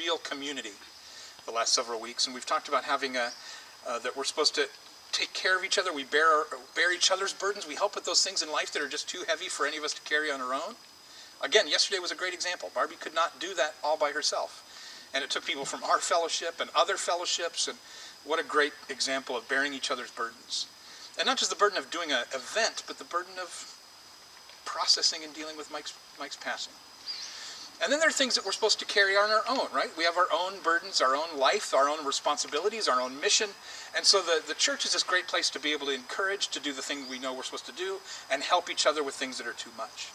real community the last several weeks, and we've talked about having that we're supposed to take care of each other. We bear each other's burdens. We help with those things in life that are just too heavy for any of us to carry on our own. Again, yesterday was a great example. Barbie could not do that all by herself. And it took people from our fellowship and other fellowships, and what a great example of bearing each other's burdens. And not just the burden of doing an event, but the burden of processing and dealing with Mike's passing. And then there are things that we're supposed to carry on our own, right? We have our own burdens, our own life, our own responsibilities, our own mission. And so the church is this great place to be able to encourage, to do the things we know we're supposed to do, and help each other with things that are too much.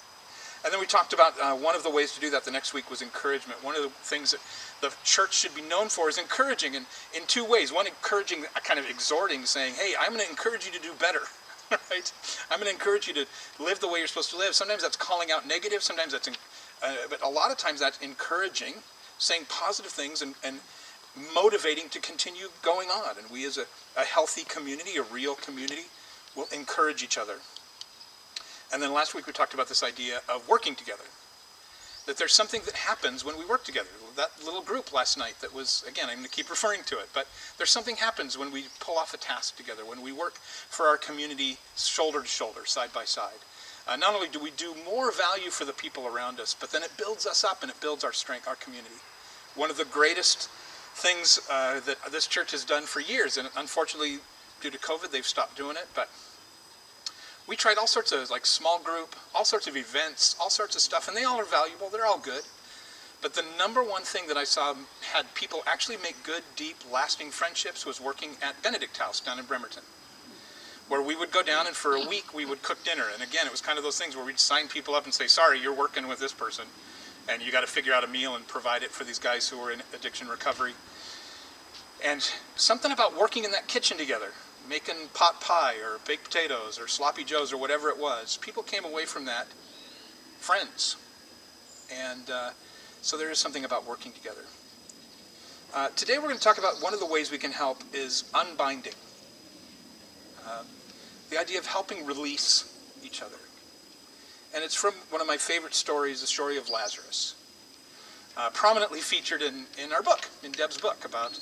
And then we talked about one of the ways to do that the next week was encouragement. One of the things that the church should be known for is encouraging in two ways. One, encouraging, kind of exhorting, saying, hey, I'm going to encourage you to do better. Right? I'm going to encourage you to live the way you're supposed to live. Sometimes that's calling out negative. Sometimes that's, but a lot of times that's encouraging, saying positive things and motivating to continue going on. And we as a healthy community, a real community, will encourage each other. And then last week we talked about this idea of working together. That there's something that happens when we work together. That little group last night that was, again, I'm going to keep referring to it, but there's something happens when we pull off a task together, when we work for our community shoulder to shoulder, side by side. Not only do we do more value for the people around us, but then it builds us up and it builds our strength, our community. One of the greatest things that this church has done for years, and unfortunately due to COVID they've stopped doing it, but we tried all sorts of small group, all sorts of events, all sorts of stuff, and they all are valuable, they're all good. But the number one thing that I saw had people actually make good, deep, lasting friendships was working at Benedict House down in Bremerton, where we would go down and for a week we would cook dinner. And again, it was kind of those things where we'd sign people up and say, sorry, you're working with this person, and you got to figure out a meal and provide it for these guys who are in addiction recovery. And something about working in that kitchen together, making pot pie or baked potatoes or sloppy joes or whatever it was, people came away from that friends. And so there is something about working together. Today we're going to talk about one of the ways we can help is unbinding. The idea of helping release each other. And it's from one of my favorite stories, the story of Lazarus. Prominently featured in our book, in Deb's book. About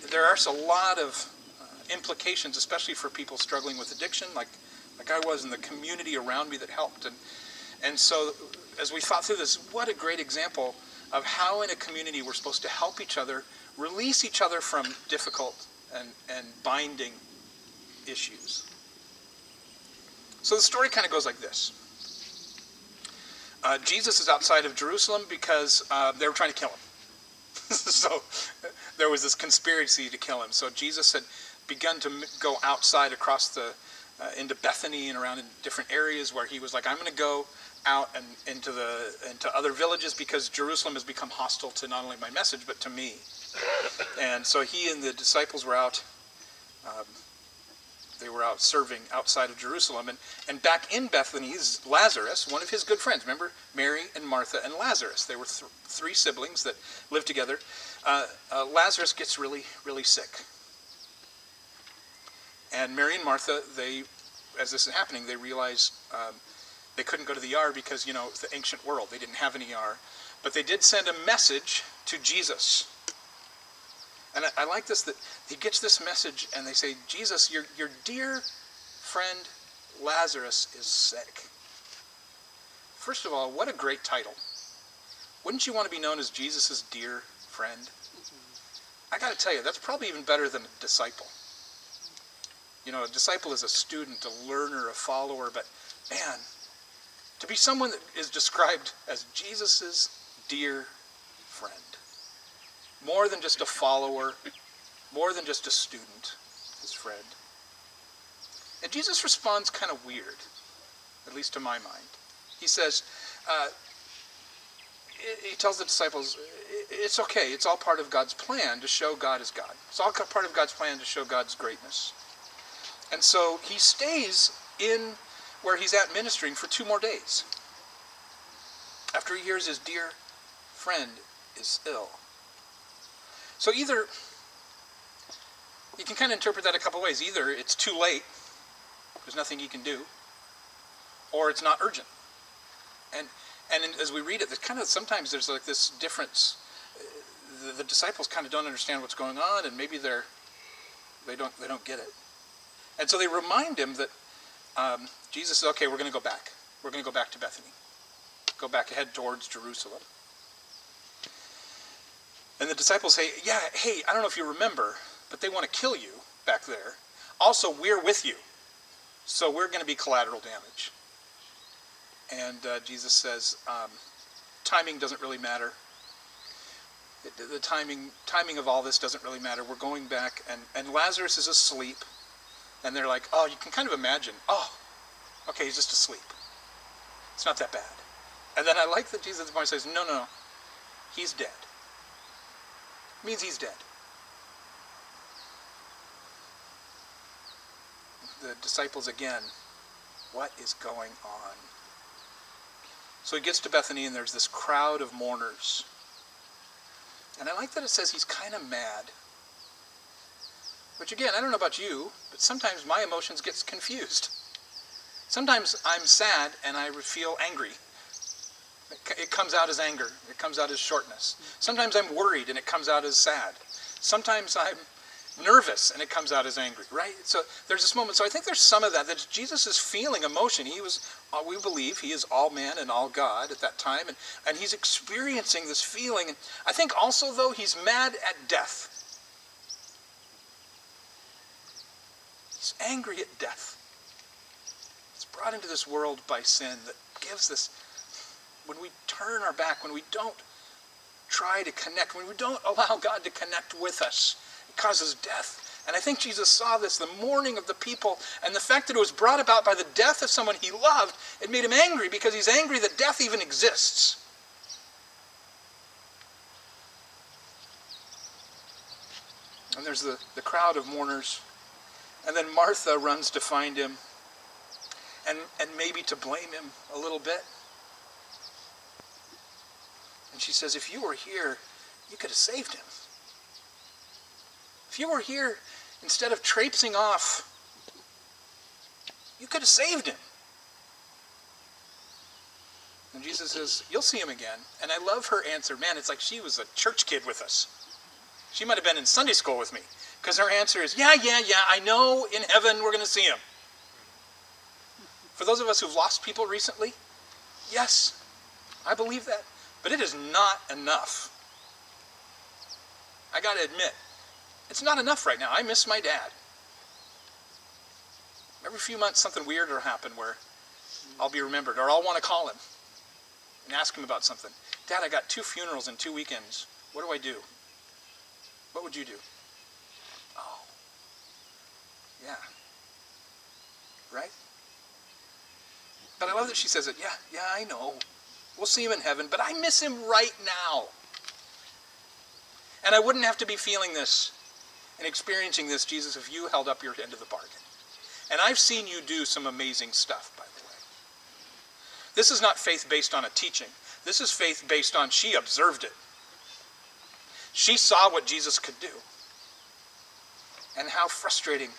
there are a lot of implications, especially for people struggling with addiction, like I was, in the community around me that helped. And so as we thought through this, what a great example of how in a community we're supposed to help each other, release each other from difficult and binding issues. So the story kind of goes like this. Jesus is outside of Jerusalem because they were trying to kill him. So there was this conspiracy to kill him. So Jesus had begun to go outside across into Bethany and around in different areas where he was like, I'm going to go out and into other villages because Jerusalem has become hostile to not only my message but to me. And so he and the disciples were out. They were out serving outside of Jerusalem. And back in Bethany is Lazarus, one of his good friends. Remember, Mary and Martha and Lazarus. They were three siblings that lived together. Lazarus gets really, really sick. And Mary and Martha, as this is happening, they realize they couldn't go to the ER because, it's the ancient world. They didn't have an ER. But they did send a message to Jesus. And I like this, that he gets this message and they say, Jesus, your dear friend Lazarus is sick. First of all, what a great title. Wouldn't you want to be known as Jesus' dear friend? I got to tell you, that's probably even better than a disciple. A disciple is a student, a learner, a follower, but man, to be someone that is described as Jesus' dear friend. More than just a follower, more than just a student, his friend. And Jesus responds kind of weird, at least to my mind. He says, he tells the disciples, it's okay, it's all part of God's plan to show God is God. It's all part of God's plan to show God's greatness. And so he stays in where he's at ministering for 2 more days. After he hears his dear friend is ill. So either, you can kind of interpret that a couple ways. Either it's too late, there's nothing he can do, or it's not urgent. And as we read it, sometimes there's like this difference. the disciples kind of don't understand what's going on, and maybe they don't get it. And so they remind him that Jesus says, okay, we're going to go back. We're going to go back to Bethany. Go back ahead towards Jerusalem. And the disciples say, yeah, hey, I don't know if you remember, but they want to kill you back there. Also, we're with you. So we're going to be collateral damage. And Jesus says, timing doesn't really matter. The timing of all this doesn't really matter. We're going back, and Lazarus is asleep. And they're like, oh, you can kind of imagine. Oh, okay, he's just asleep. It's not that bad. And then I like that Jesus at the point says, no, he's dead. It means he's dead. The disciples again, what is going on? So he gets to Bethany, and there's this crowd of mourners. And I like that it says he's kind of mad. Which again, I don't know about you, but sometimes my emotions get confused. Sometimes I'm sad and I feel angry. It comes out as anger. It comes out as shortness. Sometimes I'm worried and it comes out as sad. Sometimes I'm nervous and it comes out as angry, right? So there's this moment. So I think there's some of that Jesus is feeling emotion. We believe he is all man and all God at that time, and he's experiencing this feeling. And I think also, though, he's mad at death. He's angry at death. It's brought into this world by sin that gives this, when we turn our back, when we don't try to connect, when we don't allow God to connect with us, it causes death. And I think Jesus saw this, the mourning of the people, and the fact that it was brought about by the death of someone he loved. It made him angry because he's angry that death even exists. And there's the crowd of mourners. And then Martha runs to find him and maybe to blame him a little bit. And she says, if you were here, you could have saved him. If you were here, instead of traipsing off, you could have saved him. And Jesus says, you'll see him again. And I love her answer. Man, it's like she was a church kid with us. She might have been in Sunday school with me. Because her answer is, yeah, I know in heaven we're going to see him. For those of us who've lost people recently, yes, I believe that. But it is not enough. I got to admit, it's not enough right now. I miss my dad. Every few months something weird will happen where I'll be remembered, or I'll want to call him and ask him about something. Dad, I got 2 funerals in 2 weekends. What do I do? What would you do? Oh, yeah. Right? But I love that she says it. Yeah, I know. We'll see him in heaven, but I miss him right now. And I wouldn't have to be feeling this and experiencing this, Jesus, if you held up your end of the bargain. And I've seen you do some amazing stuff, by the way. This is not faith based on a teaching. This is faith based on she observed it. She saw what Jesus could do. And how frustrating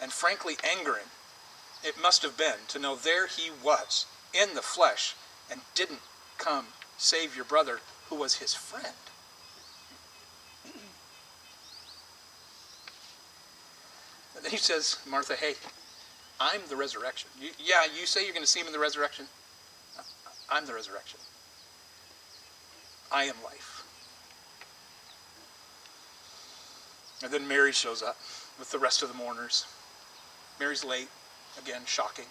and frankly angering it must have been to know there he was in the flesh and didn't come save your brother who was his friend. And then he says, Martha, hey, I'm the resurrection. You say you're going to see him in the resurrection? I'm the resurrection. I am life. And then Mary shows up with the rest of the mourners. Mary's late. Again, shocking.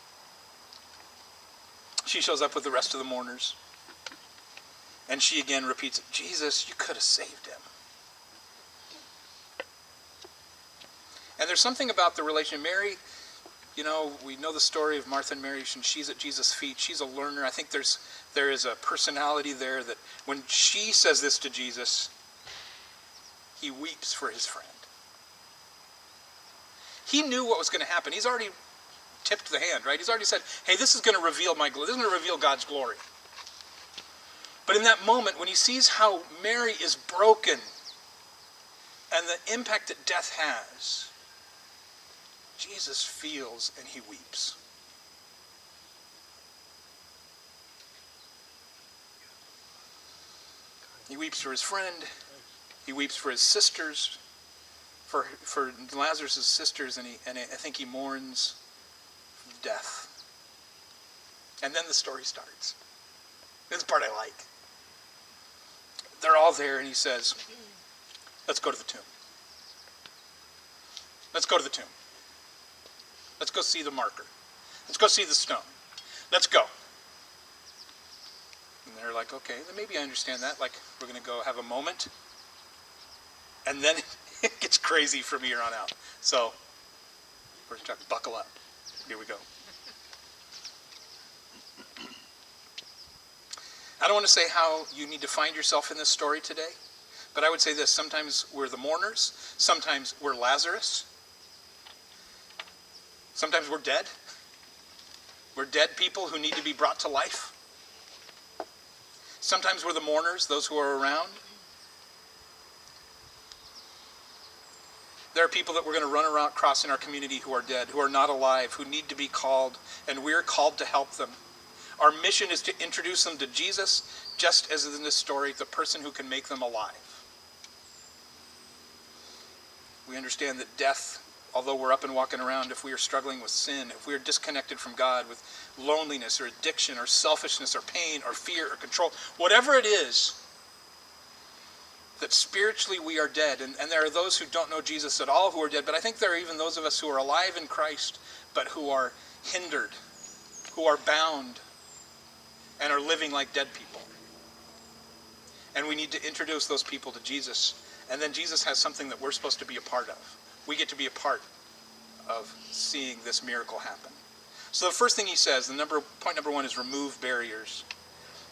She shows up with the rest of the mourners. And she again repeats it. Jesus, you could have saved him. And there's something about the relation. Mary, we know the story of Martha and Mary, and she's at Jesus' feet. She's a learner. I think there is a personality there that when she says this to Jesus, he weeps for his friend. He knew what was going to happen. He's already tipped the hand, right? He's already said, hey, this is going to reveal my glory. This is going to reveal God's glory. But in that moment, when he sees how Mary is broken and the impact that death has, Jesus feels and he weeps. He weeps for his friend. He weeps for his sisters, for Lazarus' sisters, and I think he mourns death. And then the story starts. This is the part I like. They're all there, and he says, let's go to the tomb. Let's go to the tomb. Let's go see the marker. Let's go see the stone. Let's go. And they're like, okay, then maybe I understand that. Like, we're going to go have a moment. And then it gets crazy from here on out. So, we're going to buckle up. Here we go. I don't want to say how you need to find yourself in this story today, but I would say this. Sometimes we're the mourners. Sometimes we're Lazarus. Sometimes we're dead. We're dead people who need to be brought to life. Sometimes we're the mourners, those who are around. There are people that we're going to run around across in our community who are dead, who are not alive, who need to be called, and we're called to help them. Our mission is to introduce them to Jesus, just as in this story, the person who can make them alive. We understand that death, although we're up and walking around, if we are struggling with sin, if we are disconnected from God with loneliness or addiction or selfishness or pain or fear or control, whatever it is, that spiritually we are dead. And there are those who don't know Jesus at all who are dead, but I think there are even those of us who are alive in Christ, but who are hindered, who are bound, and are living like dead people. And we need to introduce those people to Jesus. And then Jesus has something that we're supposed to be a part of. We get to be a part of seeing this miracle happen. So the first thing he says, point number one, is remove barriers.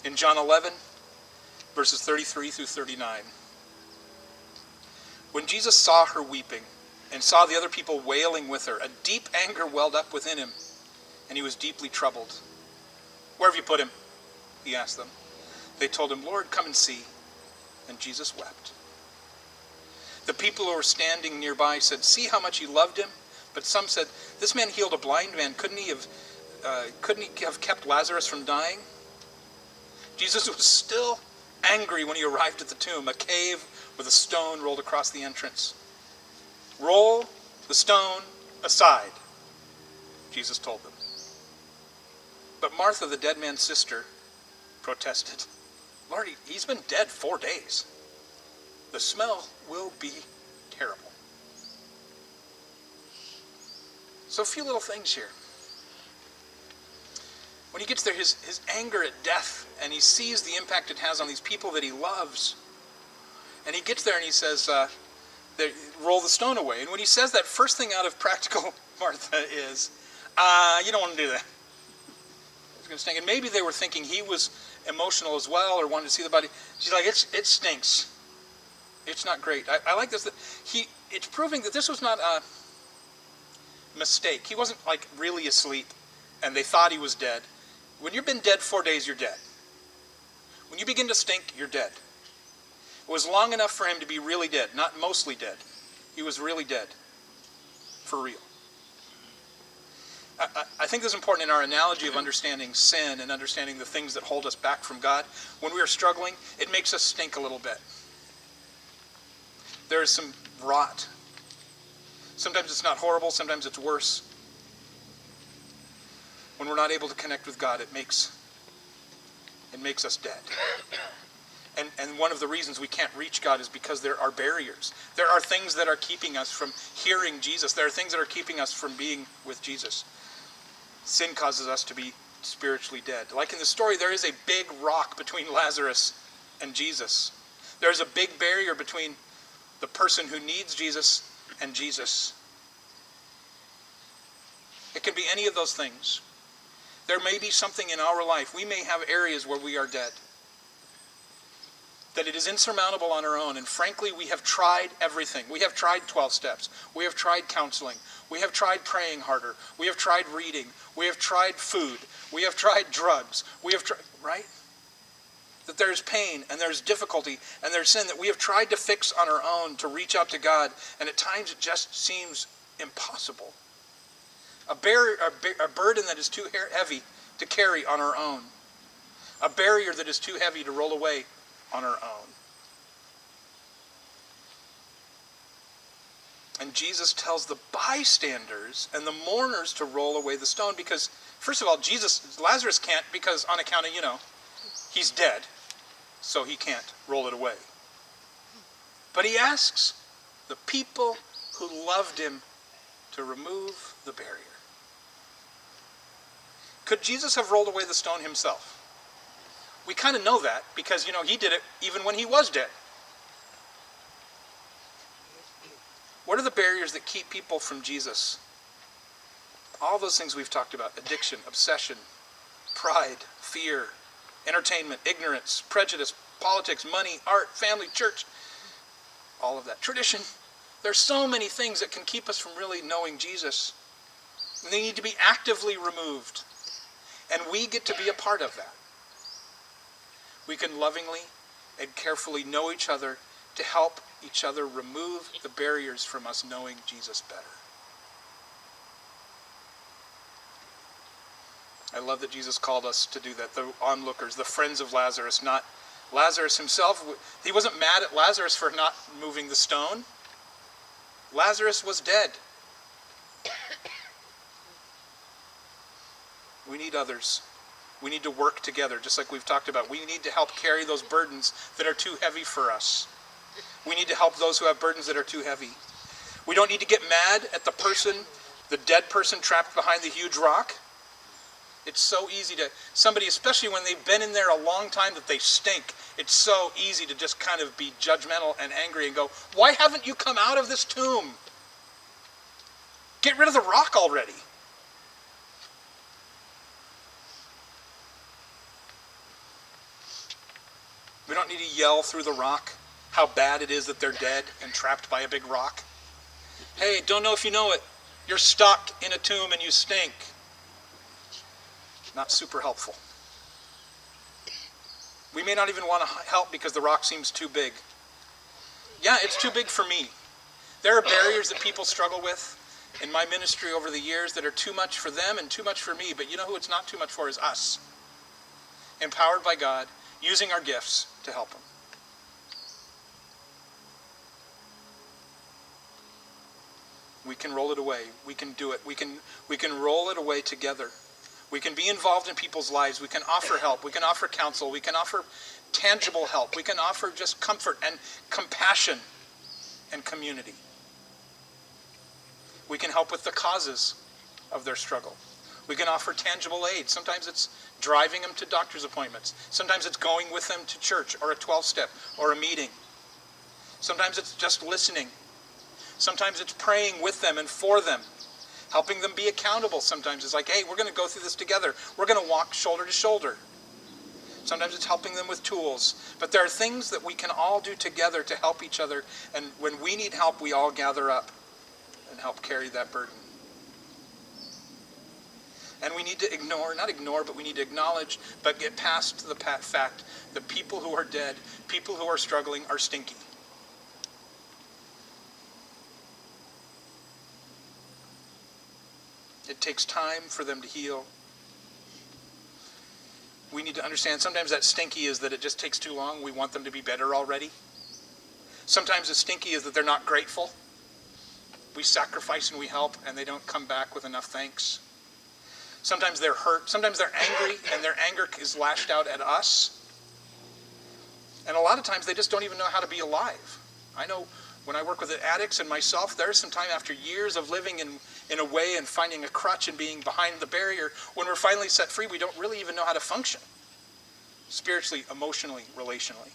In John 11, verses 33 through 39. When Jesus saw her weeping and saw the other people wailing with her, a deep anger welled up within him, and he was deeply troubled. Where have you put him? He asked them. They told him, Lord, come and see. And Jesus wept. The people who were standing nearby said, see how much he loved him? But some said, this man healed a blind man. Couldn't he have kept Lazarus from dying? Jesus was still angry when he arrived at the tomb, a cave with a stone rolled across the entrance. Roll the stone aside, Jesus told them. But Martha, the dead man's sister, protested, Lord, he's been dead 4 days. The smell will be terrible. So a few little things here. When he gets there, his anger at death, and he sees the impact it has on these people that he loves. And he gets there and he says, roll the stone away. And when he says that, first thing out of practical Martha is, you don't want to do that. It's going to stink. And maybe they were thinking he was emotional as well, or wanted to see the body. She's like, it stinks. It's not great. I like this. It's proving that this was not a mistake. He wasn't like really asleep and they thought he was dead. When you've been dead 4 days, you're dead. When you begin to stink, you're dead. It was long enough for him to be really dead, not mostly dead. He was really dead. For real. I think this is important in our analogy of understanding sin and understanding the things that hold us back from God. When we are struggling, it makes us stink a little bit. There is some rot. Sometimes it's not horrible, sometimes it's worse. When we're not able to connect with God, it makes us dead. And one of the reasons we can't reach God is because there are barriers. There are things that are keeping us from hearing Jesus. There are things that are keeping us from being with Jesus. Sin causes us to be spiritually dead. Like in the story, there is a big rock between Lazarus and Jesus. There's a big barrier between the person who needs Jesus and Jesus. It can be any of those things. There may be something in our life. We may have areas where we are dead. That it is insurmountable on our own. And frankly, we have tried everything. We have tried 12 steps. We have tried counseling. We have tried praying harder. We have tried reading. We have tried food. We have tried drugs. We have tried, right? That there's pain and there's difficulty and there's sin that we have tried to fix on our own to reach out to God. And at times it just seems impossible. A burden that is too heavy to carry on our own. A barrier that is too heavy to roll away on our own. And Jesus tells the bystanders and the mourners to roll away the stone because, first of all, Lazarus can't because on account of, he's dead, so he can't roll it away. But he asks the people who loved him to remove the barrier. Could Jesus have rolled away the stone himself? We kind of know that because, he did it even when he was dead. What are the barriers that keep people from Jesus? All those things we've talked about: addiction, obsession, pride, fear, entertainment, ignorance, prejudice, politics, money, art, family, church, all of that. Tradition. There's so many things that can keep us from really knowing Jesus. And they need to be actively removed. And we get to be a part of that. We can lovingly and carefully know each other to help each other remove the barriers from us knowing Jesus better. I love that Jesus called us to do that, the onlookers, the friends of Lazarus, not Lazarus himself. He wasn't mad at Lazarus for not moving the stone. Lazarus was dead. We need others. We need to work together, just like we've talked about. We need to help carry those burdens that are too heavy for us. We need to help those who have burdens that are too heavy. We don't need to get mad at the dead person trapped behind the huge rock. It's so easy to, somebody, especially when they've been in there a long time, that they stink. It's so easy to just kind of be judgmental and angry and go, why haven't you come out of this tomb? Get rid of the rock already. We don't need to yell through the rock how bad it is that they're dead and trapped by a big rock. Hey, don't know if you know it. You're stuck in a tomb and you stink. Not super helpful. We may not even want to help because the rock seems too big. Yeah, it's too big for me. There are barriers that people struggle with in my ministry over the years that are too much for them and too much for me. But you know who it's not too much for is us. Empowered by God, using our gifts to help them. We can roll it away. We can do it. We can roll it away together. We can be involved in people's lives. We can offer help. We can offer counsel. We can offer tangible help. We can offer just comfort and compassion and community. We can help with the causes of their struggle. We can offer tangible aid. Sometimes it's driving them to doctor's appointments. Sometimes it's going with them to church or a 12-step or a meeting. Sometimes it's just listening. Sometimes it's praying with them and for them. Helping them be accountable sometimes is like, hey, we're going to go through this together. We're going to walk shoulder to shoulder. Sometimes it's helping them with tools. But there are things that we can all do together to help each other. And when we need help, we all gather up and help carry that burden. And we need to but we need to acknowledge, but get past the fact that people who are dead, people who are struggling, are stinky. It takes time for them to heal. We need to understand sometimes that stinky is that it just takes too long. We want them to be better already. Sometimes the stinky is that they're not grateful. We sacrifice and we help and they don't come back with enough thanks. Sometimes they're hurt. Sometimes they're angry and their anger is lashed out at us. And a lot of times they just don't even know how to be alive. I know when I work with addicts and myself, there's some time after years of living in a way and finding a crutch and being behind the barrier, when we're finally set free, we don't really even know how to function. Spiritually, emotionally, relationally.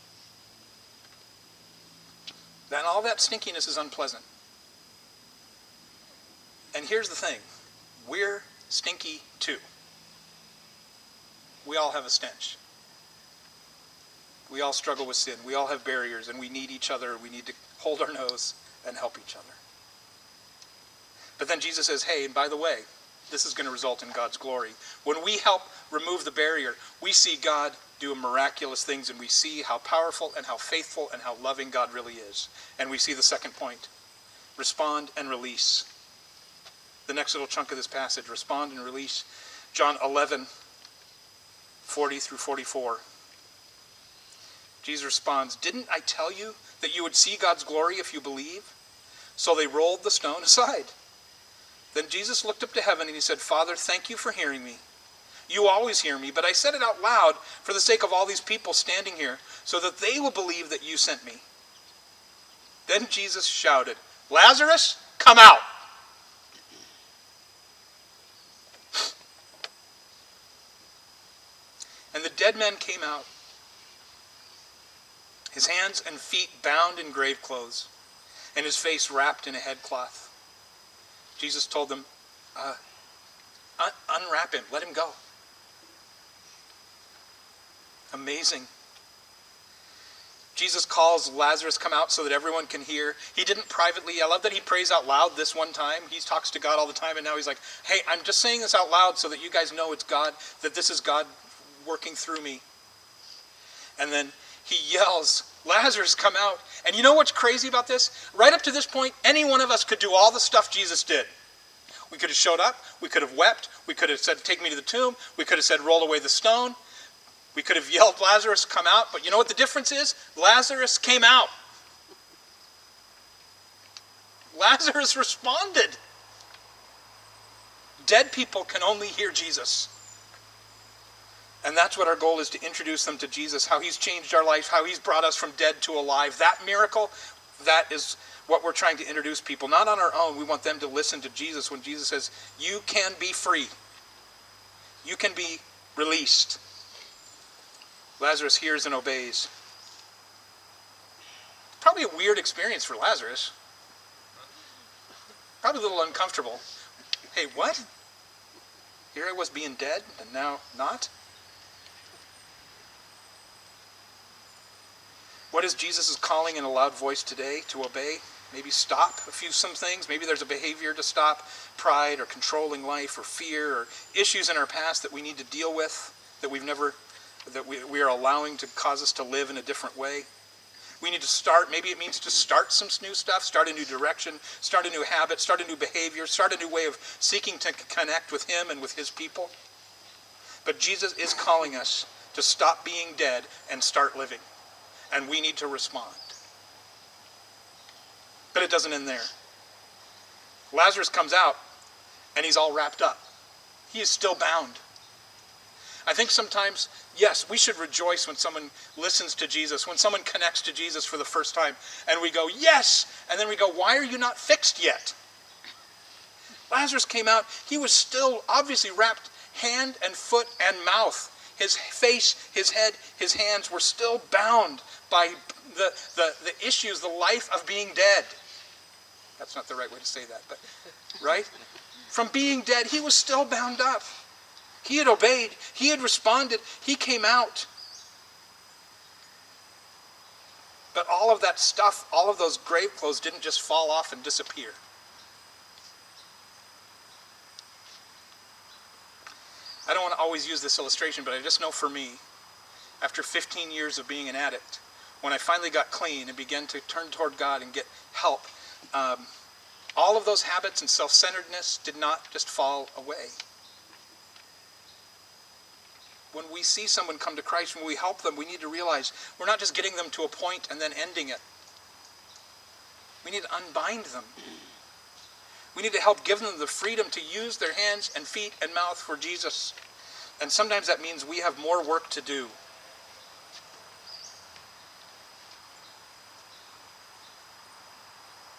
Then all that stinkiness is unpleasant. And here's the thing. We're stinky too. We all have a stench. We all struggle with sin. We all have barriers and we need each other. We need to hold our nose and help each other. But then Jesus says, hey, and by the way, this is going to result in God's glory. When we help remove the barrier, we see God do miraculous things and we see how powerful and how faithful and how loving God really is. And we see the second point. Respond and release. The next little chunk of this passage, respond and release. John 11, 40 through 44. Jesus responds, didn't I tell you that you would see God's glory if you believe? So they rolled the stone aside. Then Jesus looked up to heaven and he said, Father, thank you for hearing me. You always hear me, but I said it out loud for the sake of all these people standing here, so that they will believe that you sent me. Then Jesus shouted, Lazarus, come out! And the dead man came out, his hands and feet bound in grave clothes, and his face wrapped in a headcloth. Jesus told them, unwrap him, let him go. Amazing. Jesus calls Lazarus come out so that everyone can hear. He didn't privately. I love that he prays out loud this one time. He talks to God all the time, and now he's like, hey, I'm just saying this out loud so that you guys know it's God, that this is God working through me. And then he yells, Lazarus, come out. And you know what's crazy about this? Right up to this point, any one of us could do all the stuff Jesus did. We could have showed up. We could have wept. We could have said, take me to the tomb. We could have said, roll away the stone. We could have yelled, Lazarus, come out. But you know what the difference is? Lazarus came out. Lazarus responded. Dead people can only hear Jesus. And that's what our goal is, to introduce them to Jesus, how he's changed our life, how he's brought us from dead to alive. That miracle, that is what we're trying to introduce people. Not on our own. We want them to listen to Jesus when Jesus says, you can be free. You can be released. Lazarus hears and obeys. Probably a weird experience for Lazarus. Probably a little uncomfortable. Hey, what? Here I was being dead, and now not? What is Jesus' calling in a loud voice today to obey? Maybe stop some things. Maybe there's a behavior to stop. Pride or controlling life or fear or issues in our past that we need to deal with, that we are allowing to cause us to live in a different way. We need to start. Maybe it means to start some new stuff, start a new direction, start a new habit, start a new behavior, start a new way of seeking to connect with him and with his people. But Jesus is calling us to stop being dead and start living. And we need to respond. But it doesn't end there. Lazarus comes out and he's all wrapped up. He is still bound. I think sometimes, yes, we should rejoice when someone listens to Jesus, when someone connects to Jesus for the first time, and we go, yes! And then we go, why are you not fixed yet? Lazarus came out, he was still obviously wrapped hand and foot and mouth. His face, his head, his hands were still bound by the issues, the life of being dead. That's not the right way to say that, but, right? From being dead, he was still bound up. He had obeyed. He had responded. He came out. But all of that stuff, all of those grave clothes didn't just fall off and disappear. I don't want to always use this illustration, but I just know for me, after 15 years of being an addict, when I finally got clean and began to turn toward God and get help, all of those habits and self-centeredness did not just fall away. When we see someone come to Christ, when we help them, we need to realize we're not just getting them to a point and then ending it. We need to unbind them. We need to help give them the freedom to use their hands and feet and mouth for Jesus. And sometimes that means we have more work to do.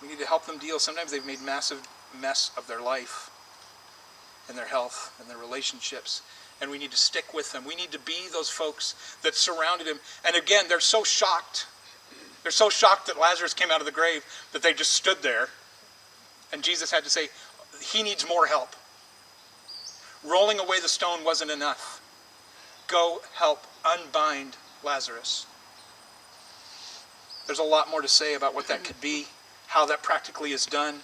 We need to help them deal. Sometimes they've made massive mess of their life and their health and their relationships. And we need to stick with them. We need to be those folks that surrounded him. And again, they're so shocked. They're so shocked that Lazarus came out of the grave that they just stood there. And Jesus had to say, he needs more help. Rolling away the stone wasn't enough. Go help unbind Lazarus. There's a lot more to say about what that could be, how that practically is done.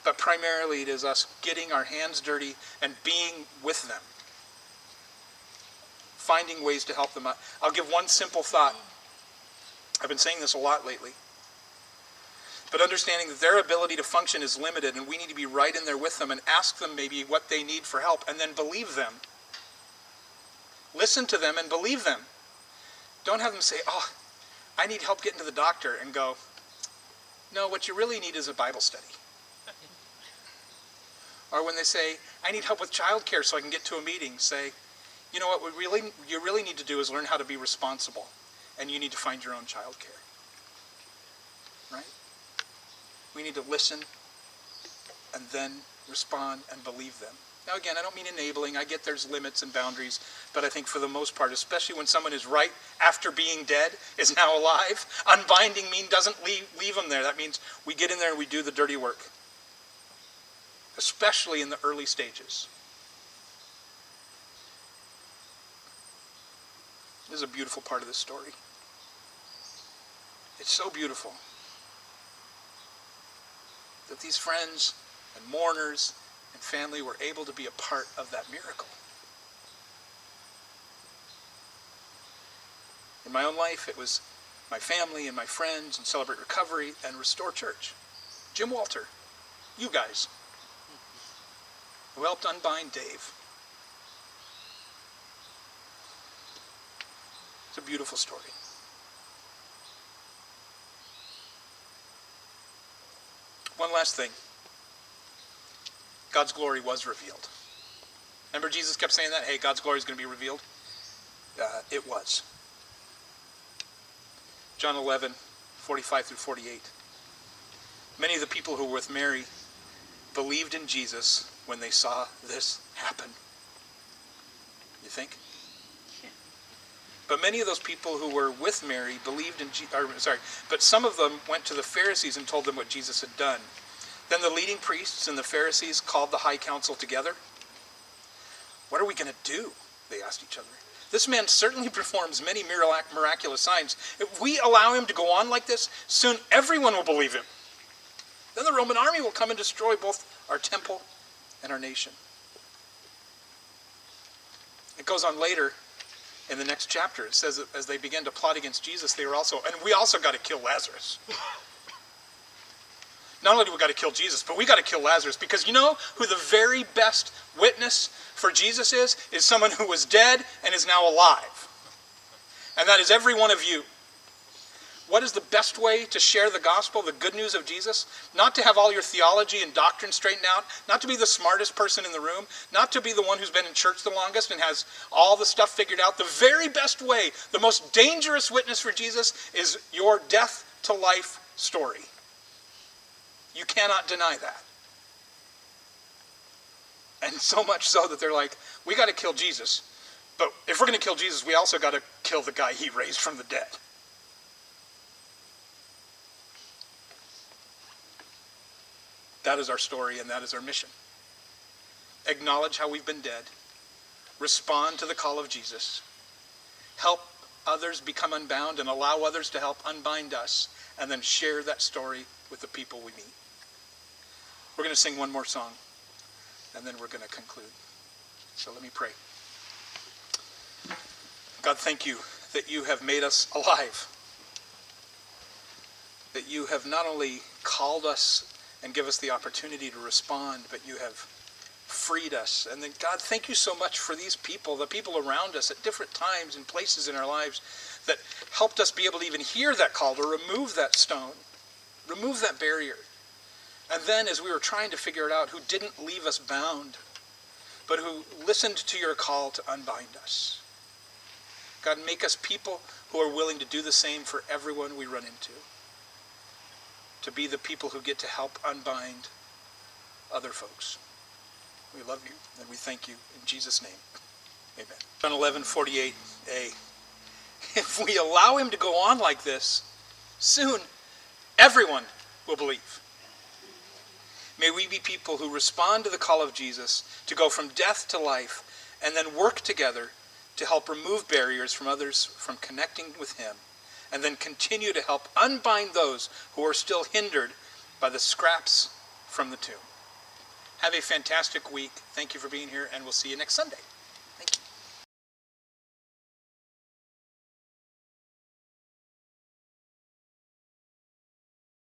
But primarily it is us getting our hands dirty and being with them. Finding ways to help them out. I'll give one simple thought. I've been saying this a lot lately. But understanding that their ability to function is limited and we need to be right in there with them and ask them maybe what they need for help and then believe them. Listen to them and believe them. Don't have them say, oh, I need help getting to the doctor, and go, no, what you really need is a Bible study. Or when they say, I need help with childcare so I can get to a meeting, say, you know what you really need to do is learn how to be responsible, and you need to find your own childcare. Right? We need to listen and then respond and believe them. Now again, I don't mean enabling. I get there's limits and boundaries, but I think for the most part, especially when someone is right after being dead, is now alive, unbinding doesn't leave them there. That means we get in there and we do the dirty work, especially in the early stages. This is a beautiful part of this story. It's so beautiful that these friends and mourners and family were able to be a part of that miracle. In my own life, it was my family and my friends and Celebrate Recovery and Restore Church. Jim Walter, you guys, who helped unbind Dave. It's a beautiful story. One last thing. God's glory was revealed. Remember Jesus kept saying that? Hey, God's glory is going to be revealed. It was. John 11, 45 through 48. Many of the people who were with Mary believed in Jesus when they saw this happen. You think? Yeah. But many of those people who were with Mary believed in but some of them went to the Pharisees and told them what Jesus had done. Then the leading priests and the Pharisees called the high council together. What are we going to do? They asked each other. This man certainly performs many miraculous signs. If we allow him to go on like this, soon everyone will believe him. Then the Roman army will come and destroy both our temple and our nation. It goes on later in the next chapter. It says that as they began to plot against Jesus, we also got to kill Lazarus. Not only do we got to kill Jesus, but we got to kill Lazarus, because you know who the very best witness for Jesus is someone who was dead and is now alive. And that is every one of you. What is the best way to share the gospel, the good news of Jesus? Not to have all your theology and doctrine straightened out, not to be the smartest person in the room, not to be the one who's been in church the longest and has all the stuff figured out. The very best way, the most dangerous witness for Jesus is your death to life story. You cannot deny that. And so much so that they're like, we got to kill Jesus. But if we're going to kill Jesus, we also got to kill the guy he raised from the dead. That is our story, and that is our mission. Acknowledge how we've been dead. Respond to the call of Jesus. Help others become unbound and allow others to help unbind us, and then share that story with the people we meet. We're going to sing one more song, and then we're going to conclude. So let me pray. God, thank you that you have made us alive. That you have not only called us and give us the opportunity to respond, but you have freed us. And then, God, thank you so much for these people, the people around us at different times and places in our lives that helped us be able to even hear that call to remove that stone, remove that barrier. And then as we were trying to figure it out, who didn't leave us bound, but who listened to your call to unbind us. God, make us people who are willing to do the same for everyone we run into. To be the people who get to help unbind other folks. We love you and we thank you in Jesus' name. Amen. John 11:48a. If we allow him to go on like this, soon everyone will believe. May we be people who respond to the call of Jesus to go from death to life, and then work together to help remove barriers from others from connecting with him, and then continue to help unbind those who are still hindered by the scraps from the tomb. Have a fantastic week. Thank you for being here, and we'll see you next Sunday.